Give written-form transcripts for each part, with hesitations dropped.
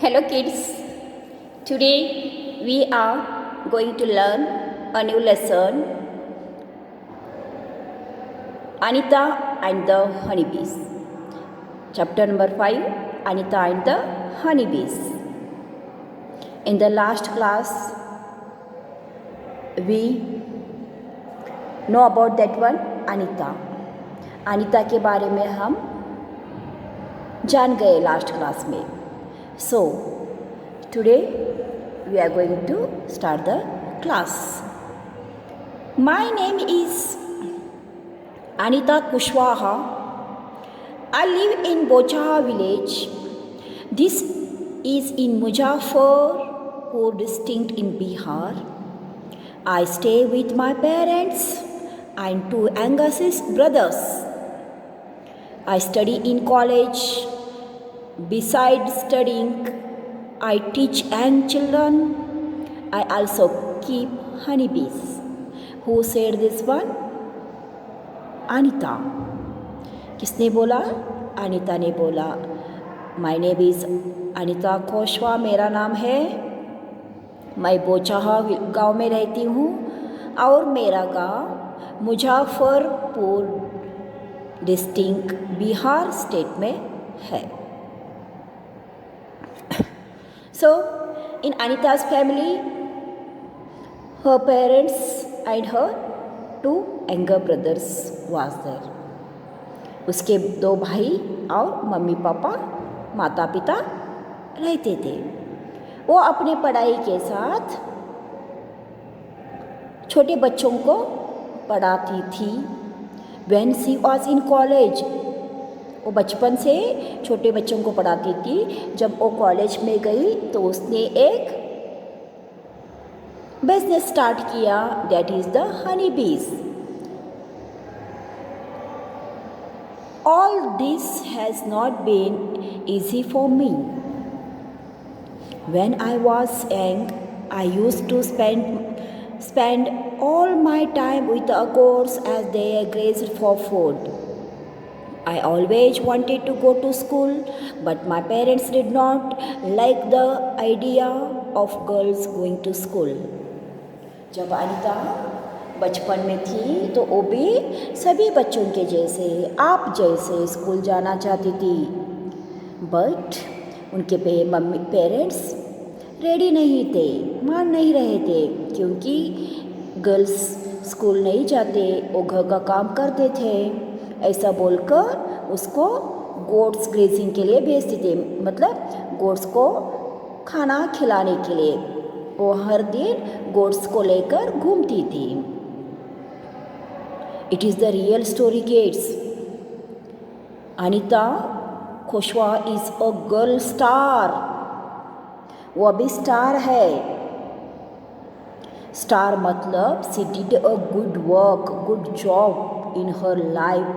Hello kids, today we are going to learn a new lesson, Anita and the Honeybees. Chapter number 5, Anita and the Honeybees. In the last class, we know about that one, Anita. Anita के बारे में हम जान गए last class में. So, today we are going to start the class. My name is Anita Kushwaha. I live in Bochaha village. This is in Muzaffarpur district in Bihar. I stay with my parents and two younger brothers. I study in college. Besides studying, I teach young children. I also keep honeybees. Who said this one? Anita. किसने बोला? अनीता ने बोला. My name is Anita कोशवा मेरा नाम है. मैं बोचाहा गांव में रहती हूँ और मेरा गांव मुजफ्फरपुर डिस्ट्रिक्ट बिहार स्टेट में है. So, in Anita's family, her parents and her two younger brothers was there. उसके दो भाई और मम्मी पापा माता पिता रहते थे. वो अपने पढ़ाई के साथ छोटे बच्चों को पढ़ाती थी. When she was in college, वो बचपन से छोटे बच्चों को पढ़ाती थी. जब वो कॉलेज में गई तो उसने एक बिजनेस स्टार्ट किया, that is the honey bees. All this has not been easy for me. When I was young I used to spend all my time with the goats as they grazed for food. I always wanted to go to school, but my parents did not like the idea of girls going to school. जब अनीता बचपन में थी तो वो भी सभी बच्चों के जैसे आप जैसे स्कूल जाना चाहती थी. बट उनके पेरेंट्स रेडी नहीं थे, मान नहीं रहे थे, क्योंकि गर्ल्स स्कूल नहीं जाते, वो घर का काम करते थे. ऐसा बोलकर उसको गोट्स ग्रेजिंग के लिए भेजते थे, मतलब गोट्स को खाना खिलाने के लिए. वो हर दिन गोट्स को लेकर घूमती थी. It is the real story kids. Anita Khushwa is a girl star. वो अभी स्टार है. स्टार मतलब she did a good work, good job in her life.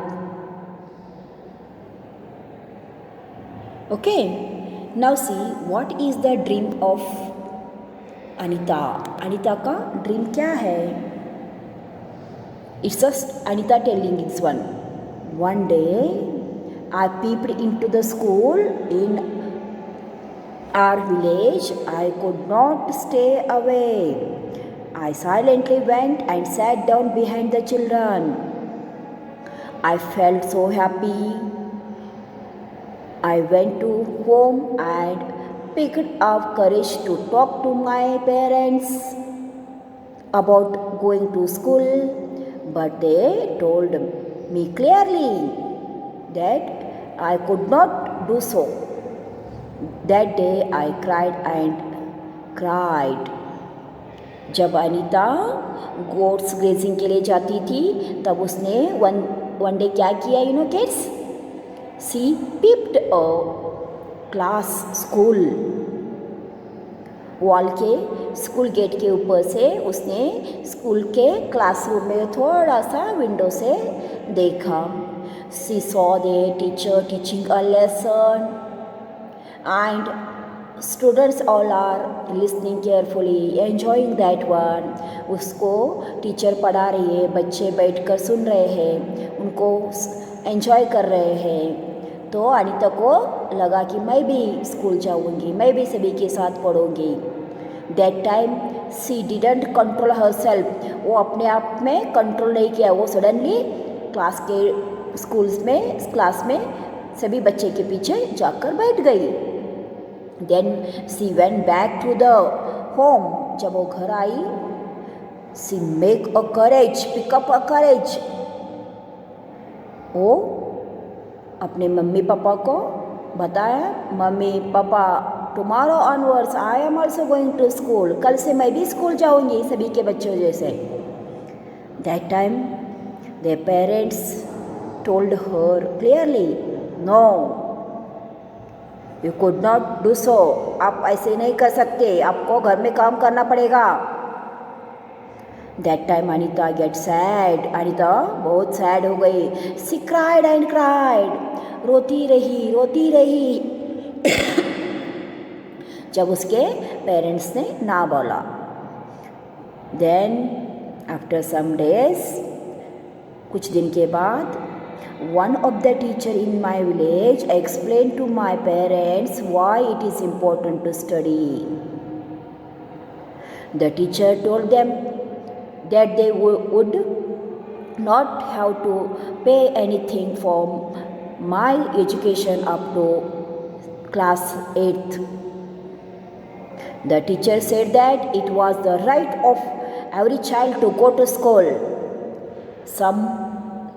Okay, now see what is the dream of Anita. Anita का dream क्या है? It's just Anita telling this one. One day I peeped into the school in our village. I could not stay away. I silently went and sat down behind the children. I felt so happy. I went to home and picked up courage to talk to my parents about going to school, but they told me clearly that I could not do so. That day I cried and cried. जब Anita goats grazing के लिए जाती थी तब उसने one day क्या किया, you know kids? She peeped a class school. Wall के स्कूल गेट के ऊपर से उसने स्कूल के क्लासरूम में थोड़ा सा विंडो से देखा. She saw the teacher teaching a lesson and students all are listening carefully, enjoying that one. उसको टीचर पढ़ा रही है, बच्चे बैठकर सुन रहे हैं, उनको एंजॉय कर रहे हैं. तो अनीता को लगा कि मैं भी स्कूल जाऊंगी, मैं भी सभी के साथ पढ़ूंगी। That time she didn't control herself, वो अपने आप में कंट्रोल नहीं किया, वो सडनली क्लास में सभी बच्चे के पीछे जाकर बैठ गई। Then she went back to the home, जब वो घर आई, सी make a courage, pick up a करेज, वो अपने मम्मी पापा को बताया, mummy papa tomorrow onwards I am also going to school, कल से मैं भी स्कूल जाऊंगी सभी के बच्चों जैसे। That time their parents told her clearly, no you could not do so, आप ऐसे नहीं कर सकते, आपको घर में काम करना पड़ेगा। That time Anita get sad, Anita बहुत सैड हो गई। सी क्राइड एंड क्राइड, रोती रही जब उसके पेरेंट्स ने ना बोला। देन आफ्टर सम डेज, कुछ दिन के बाद, one of the teacher in my village explained to my parents why it is important to study. The teacher told them that they would not have to pay anything for my education up to class 8th. The teacher said that it was the right of every child to go to school.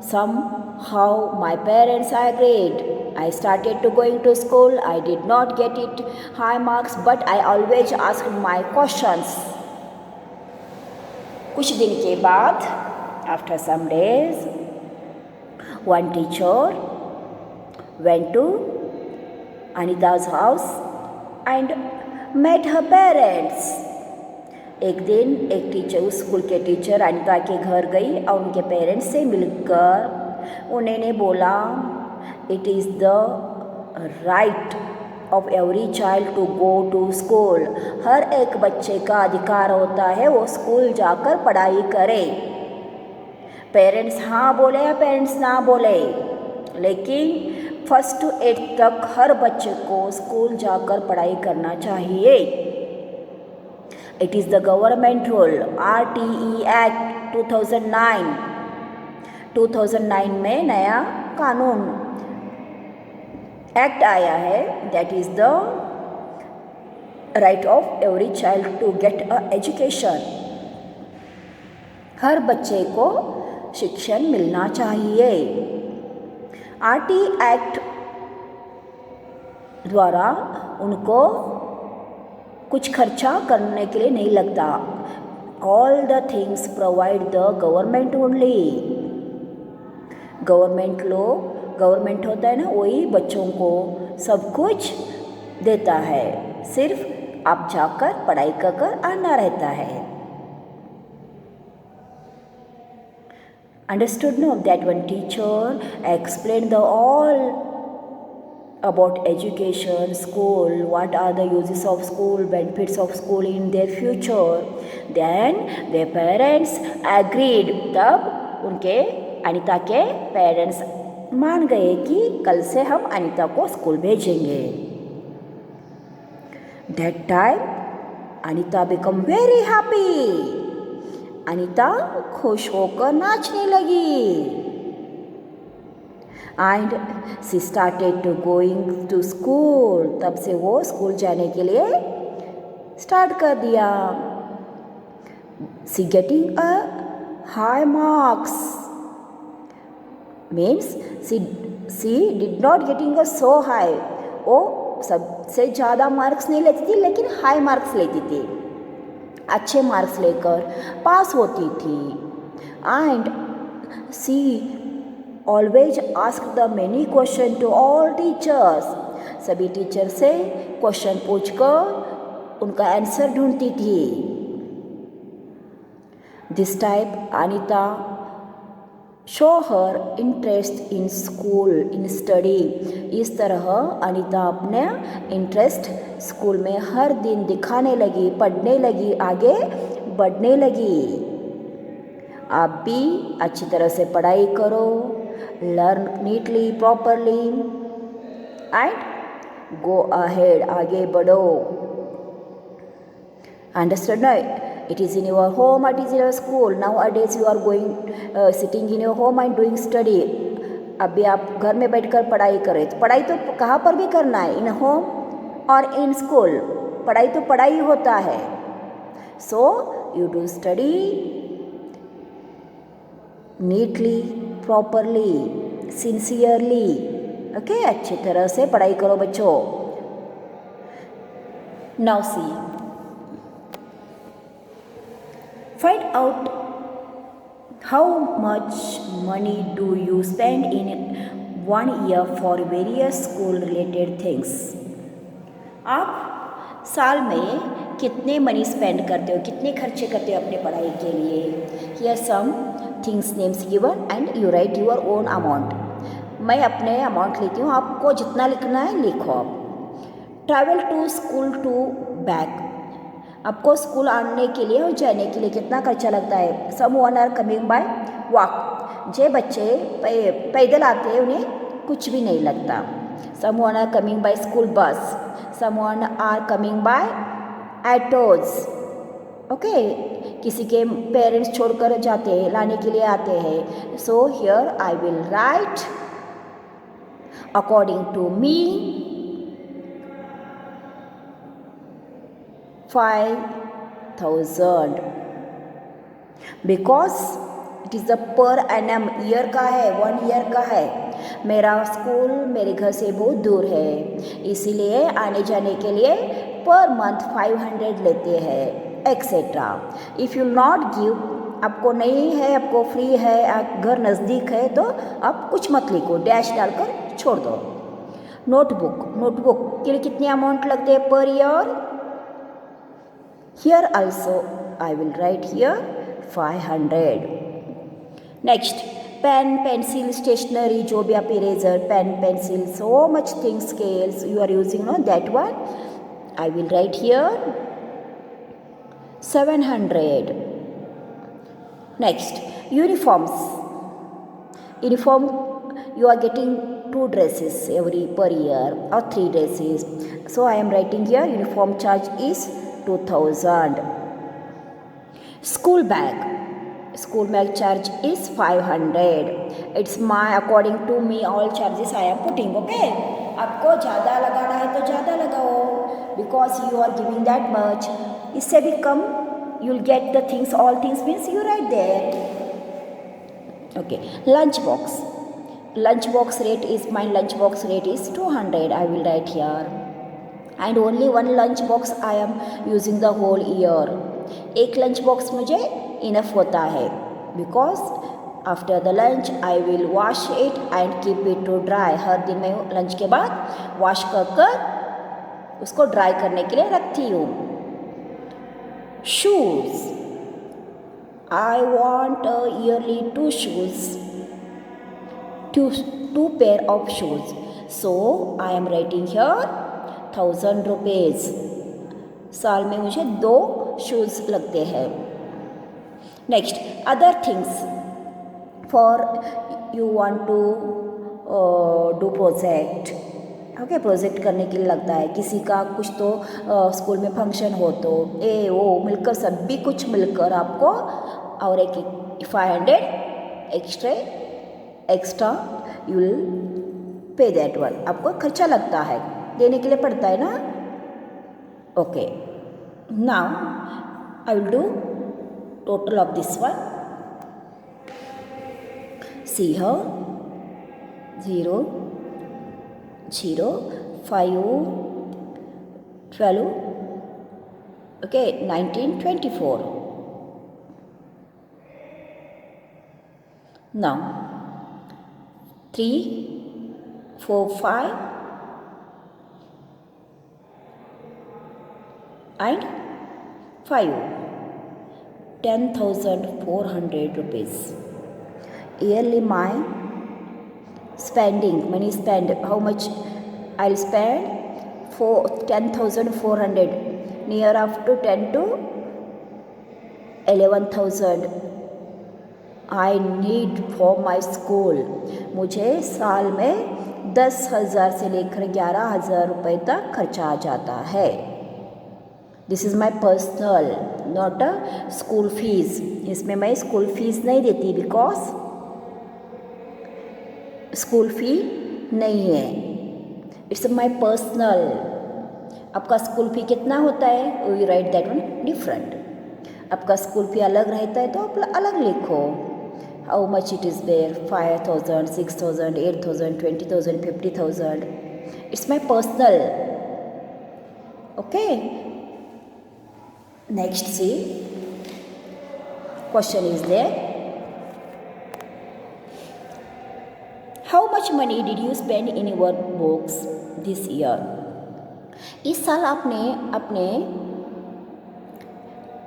Somehow my parents agreed. I started to going to school. I did not get it high marks, but I always asked my questions. कुछ दिन के बाद, after some days, one teacher went to Anita's house and met her parents. एक दिन एक teacher, उस school के teacher Anita के घर गई और उनके पेरेंट्स से मिलकर उन्होंने बोला, it is the right of every child to go to school, हर एक बच्चे का अधिकार होता है वो स्कूल जाकर पढ़ाई करे। पेरेंट्स हाँ बोले या पेरेंट्स ना बोले, लेकिन 1st to 8th तक हर बच्चे को स्कूल जाकर पढ़ाई करना चाहिए। It is the government rule, RTE Act 2009। 2009 में नया कानून एक्ट आया है, that is the right of every child to get a education. हर बच्चे को शिक्षण मिलना चाहिए। RTE एक्ट द्वारा उनको कुछ खर्चा करने के लिए नहीं लगता। All the things provide the government only. Government होता है ना, वही बच्चों को सब कुछ देता है, सिर्फ आप जाकर पढ़ाई कर आना रहता है। Understood? No, that one teacher explained the all about education, school, what are the uses of school, benefits of school in their future. Then their parents agreed. तब उनके अनीता के पेरेंट्स मान गए कि कल से हम अनीता को स्कूल भेजेंगे। That time Anita become very happy. Anita खुश होकर नाचने लगी। And she started to going to school. तब से वो स्कूल जाने के लिए स्टार्ट कर दिया। She getting a high marks means she did not getting a so high. वो सबसे ज़्यादा मार्क्स नहीं लेती थी, लेकिन हाई मार्क्स लेती थी, अच्छे मार्क्स लेकर पास होती थी। And she always ask the many question to all teachers. सभी टीचर से क्वेश्चन पूछकर उनका आंसर ढूंढती थी। This type Anita show her interest in school, in study. इस तरह अनीता अपने इंटरेस्ट स्कूल में हर दिन दिखाने लगी, पढ़ने लगी, आगे बढ़ने लगी। आप भी अच्छी तरह से पढ़ाई करो, learn neatly, properly, and go ahead, आगे बढ़ो. Understood? No? It is in your home, it is in your school. Nowadays you are going sitting in your home and doing study. अभी आप घर में बैठकर पढ़ाई करें. तो पढ़ाई तो कहाँ पर भी करना है, इन होम और इन स्कूल. पढ़ाई तो पढ़ाई होता है. So you do study neatly, properly, sincerely. Okay, अच्छी तरह से पढ़ाई करो बच्चों. Now see, find out how much money do you spend in 1 year for various school related things. आप साल में कितने मनी स्पेंड करते हो, कितने खर्चे करते हो अपने पढ़ाई के लिए. Here some things names given and you write your own amount. मैं अपने अमाउंट लिखती हूँ, आपको जितना लिखना है लिखो आप. Travel to school to back, आपको स्कूल आने के लिए और जाने के लिए कितना खर्चा लगता है. Someone are coming by walk, जे बच्चे पैदल आते हैं उन्हें कुछ भी नहीं लगता. Someone are coming by school bus, someone are coming by autos. Okay, किसी के पेरेंट्स छोड़कर जाते हैं, लाने के लिए आते हैं. So here I will write according to me 5,000 because it is the per annum. Year का है, 1 ईयर का है. मेरा स्कूल मेरे घर से बहुत दूर है, इसीलिए आने जाने के लिए पर मंथ 500 लेते हैं, etcetera. If you not give, आपको नहीं है, आपको फ्री है, घर नज़दीक है, तो आप कुछ मत लिखो, डैश डालकर छोड़ दो. नोटबुक के लिए कितने अमाउंट लगते हैं per year. Here also I will write here 500. Next, pen, pencil, stationery, जो भी आप eraser, pen, pencil, so much things, scales you are using, no, that one I will write here 700. Next, uniforms. Uniform, you are getting 2 dresses every per year or 3 dresses. So I am writing here uniform charge is 2,000. School bag charge is 500. It's my, according to me, all charges I am putting. Okay, आपको ज़्यादा लगाना है तो ज़्यादा लगाओ, because you are giving that much. इससे भी कम you'll get the things, all things means you write there. Okay, lunch box rate is, my lunch box rate is 200. I will write here. And only one lunch box I am using the whole year. एक lunch box मुझे enough होता है, because after the lunch I will wash it and keep it to dry. हर दिन मैं lunch के बाद wash कर उसको ड्राई करने के लिए रखती हूँ. Shoes, I want yearly 2 shoes, two pair of shoes. So I am writing here 1,000 rupees. साल में मुझे 2 शूज़ लगते हैं. Next, other things, for you want to do project. Okay, project करने के लिए लगता है. किसी का कुछ तो स्कूल में फंक्शन हो तो वो मिलकर, सभी कुछ मिलकर आपको और एक 500 extra you will pay that one. आपको खर्चा लगता है, देने के लिए पड़ता है ना. Okay, now I will do total of this one. See here 0, 0, 5, 12, okay, 19, 24. Now 3, 4, 5 and 5, 10,400 rupees. Yearly my spending, money spend, how much I'll spend for 10,400, near after 10 to 11,000 I need for my school. मुझे साल में 10,000 से लेकर 11,000 रुपये तक खर्चा आ जाता है। This is my personal, not a school fees. इसमें मैं स्कूल फीस नहीं देती बिकॉज स्कूल फी नहीं है। It's my personal. आपका स्कूल फी कितना होता है, we write that one different. आपका स्कूल फी अलग रहता है तो आप अलग लिखो। How much it is there, 5,000, 6,000, 8,000, 20,000, 50,000। It's my personal. Okay, next see question is there, how much money did you spend in your books this year. इस साल आपने अपने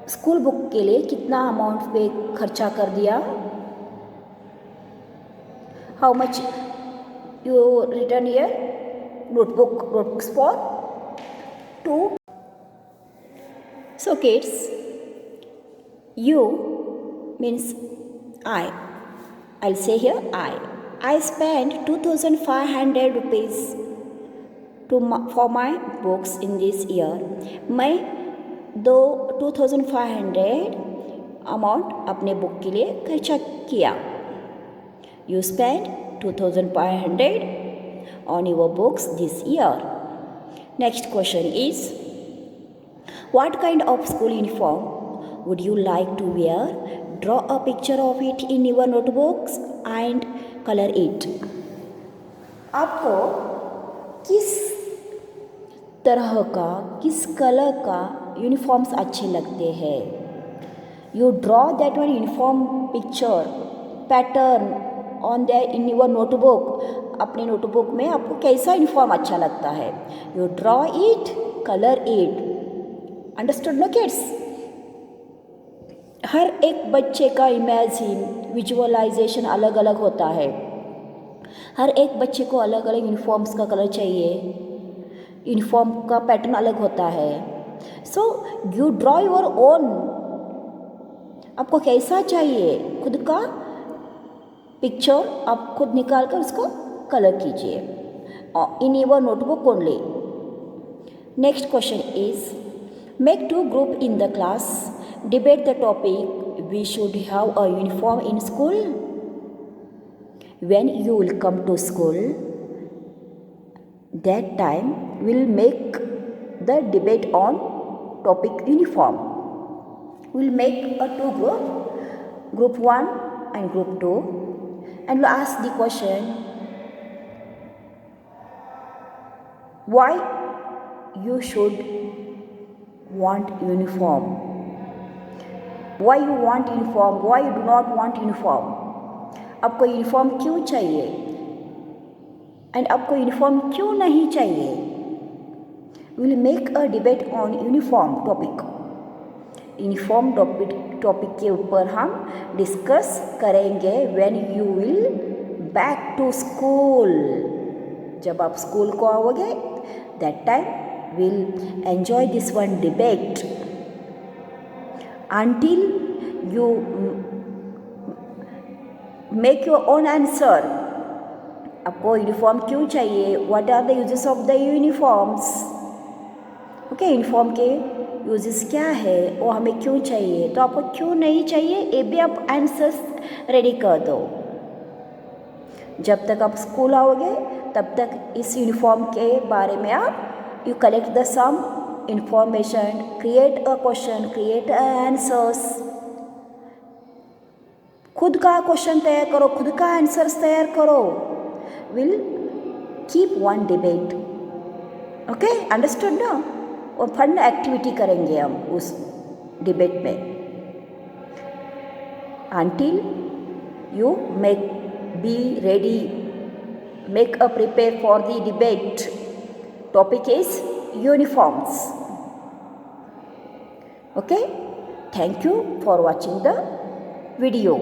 स्कूल बुक के लिए कितना अमाउंट पे खर्चा कर दिया। How much you return year notebooks for 2. So kids, you means I'll say here I spent 2,500 rupees for my books in this year. मैं 2,500 अमाउंट अपने बुक के लिए खर्चा किया। You spent 2,500 on your books this year. Next question is, what kind of school uniform would you like to wear? Draw a picture of it in your notebooks and color it. आपको किस तरह का, किस colour का uniforms अच्छे लगते हैं? You draw that one uniform picture, pattern on there in your notebook. अपने नोटबुक में आपको कैसा यूनिफॉर्म अच्छा लगता है? You draw it, color it. Understood no kids? हर एक बच्चे का इमेजिन, विजुअलाइजेशन अलग अलग होता है। हर एक बच्चे को अलग अलग यूनिफॉर्म्स का कलर चाहिए, यूनिफॉर्म का पैटर्न अलग होता है। So you draw your own. आपको कैसा चाहिए खुद का पिक्चर आप खुद निकाल कर उसको कलर कीजिए in your notebook only. Next question is, make 2 group in the class, debate the topic, we should have a uniform in school. When you will come to school, that time we'll make the debate on topic uniform. We'll make a 2 group, group 1 and group 2, and we'll ask the question, why you should want uniform, why you want uniform, why you do not want uniform, आपको uniform क्यों चाहिए and आपको uniform क्यों नहीं चाहिए। Will make a debate on uniform topic. Uniform topic के ऊपर हम डिस्कस करेंगे when you will back to school. जब आप स्कूल को आओगे that time will enjoy this one debate until you make your own answer. आपको यूनिफॉर्म क्यों चाहिए, what are the uses of the uniforms. Okay, uniform के uses क्या है, वो हमें क्यों चाहिए, तो आपको क्यों नहीं चाहिए ये भी आप आंसर्स रेडी कर दो। जब तक आप स्कूल आओगे तब तक इस यूनिफॉर्म के बारे में आप you collect the some information, create a question, create answers. खुद का क्वेश्चन तैयार करो, खुद का आंसर्स तैयार करो। Will keep one debate. Okay, understood ना। और फन एक्टिविटी करेंगे हम उस डिबेट में until you be ready, make a prepare for the debate. Topic is uniforms. Okay, thank you for watching the video.